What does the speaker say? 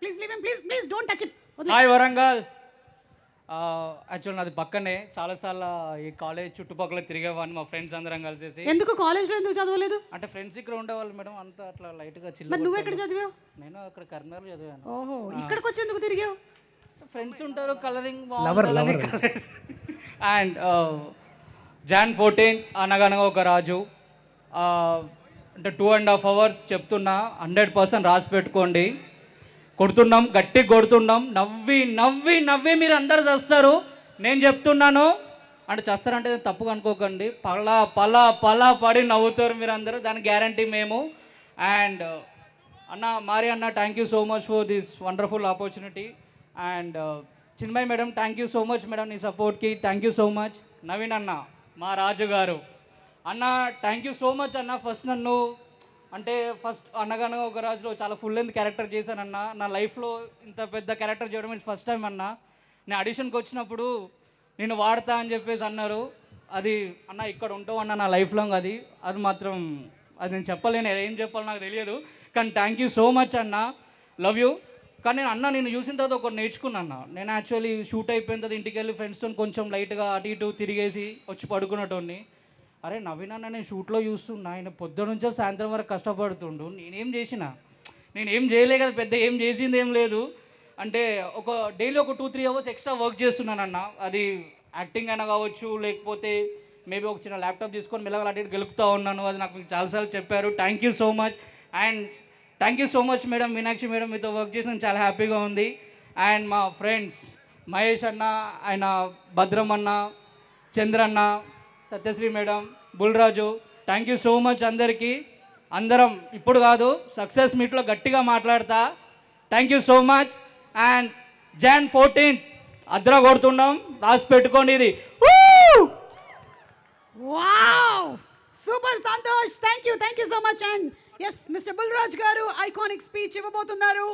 Please leave him, please don't touch him. Hi Warangal. Actual నాది పక్కనే చాలాసార్లు ఈ కాలేజ్ చుట్టుపక్కల తిరిగేవాడిని మా ఫ్రెండ్స్ అందరం కలిసేసి. ఎందుకు కాలేజ్లో ఎందుకు చదవలేదు? అంటే ఫ్రెండ్స్ ఇక్కడ ఉండేవాళ్ళు మేడం, అంతా అట్లా లైట్గా మరి చిల్ల. నువ్వు ఎక్కడ చదివావు? నేను అక్కడ కర్నూలు చదివాను. ఓహో, ఇక్కడికి వచ్చి ఎందుకు తిరిగావు? ఫ్రెండ్స్ ఉంటారు, కలరింగ్ Lover. అండ్ జాన్ 14 అనగనగా ఒక రాజు. అంటే 2.5 hours చెప్తున్నా, 100% రాసి పెట్టుకోండి. కొడుతున్నాం, గట్టిగా కొడుతున్నాం, నవ్వి నవ్వి నవ్వి మీరు అందరు చేస్తారు. నేను చెప్తున్నాను అంటే చేస్తారంటే తప్పుగా అనుకోకండి, పలా పలా పలా పడి నవ్వుతారు మీరు అందరూ, దాని గ్యారంటీ మేము. అండ్ అన్న మారి అన్న, thank you so much for this wonderful opportunity. And Chinmay madam, thank you so much madam నీ సపోర్ట్కి, thank you so much. Naveen అన్న, మా రాజు గారు అన్న, థ్యాంక్ యూ సో మచ్ అన్న. ఫస్ట్ నన్ను అంటే అనగనగా ఒక రాజులో చాలా ఫుల్ లెంత్ క్యారెక్టర్ చేశానన్న. నా లైఫ్లో ఇంత పెద్ద క్యారెక్టర్ చేయడం ఇట్స్ ఫస్ట్ టైం అన్న. నేను ఆడిషన్కి వచ్చినప్పుడు నేను వాడతా అని చెప్పేసి అన్నారు. అది అన్న ఇక్కడ ఉంటావు అన్న నా లైఫ్ లాంగ్, అది మాత్రం అది నేను చెప్పలేను, ఏం చెప్పాలో నాకు తెలియదు. కానీ థ్యాంక్ యూ సో మచ్ అన్న, లవ్ యూ. కానీ నేను చూసిన తర్వాత ఒకటి నేర్చుకున్నాను. నేను యాక్చువల్లీ షూట్ అయిపోయిన తర్వాత ఇంటికి వెళ్ళి ఫ్రెండ్స్తో కొంచెం లైట్గా అటు ఇటు తిరిగేసి వచ్చి పడుకున్నటోని. అరే నవీన్ అన్న నేను షూట్లో చూస్తున్నా, ఆయన పొద్దు నుంచో సాయంత్రం వరకు కష్టపడుతుండు, నేనేం చేయలే కదా, పెద్ద ఏం చేసింది ఏం లేదు. అంటే ఒక డైలీ ఒక 2-3 hours ఎక్స్ట్రా వర్క్ చేస్తున్నానన్న. అది యాక్టింగ్ అయినా కావచ్చు, లేకపోతే మేబీ ఒక చిన్న ల్యాప్టాప్ తీసుకొని మెల్లగా అటు ఇటు గెలుపుతూ ఉన్నాను. అది నాకు చాలాసార్లు చెప్పారు. Thank you so much. And thank you so much madam, Meenakshi madam, మీతో వర్క్ చేసిన చాలా హ్యాపీగా ఉంది. అండ్ మా ఫ్రెండ్స్ మహేష్ అన్న, ఆయన భద్రం అన్న, చంద్రన్న, Satyasri madam, Bulraju, thank you so much అందరికీ. అందరం ఇప్పుడు కాదు సక్సెస్ మీట్లో గట్టిగా మాట్లాడతా. Thank you so much. And జాన్ 14 అద్ర కొడుతున్నాం, రాసి పెట్టుకోండి ఇది. Wow, super Santosh, thank you so much. And yes, mister Bulraj garu iconic speech ఇవ్వబోతున్నారు.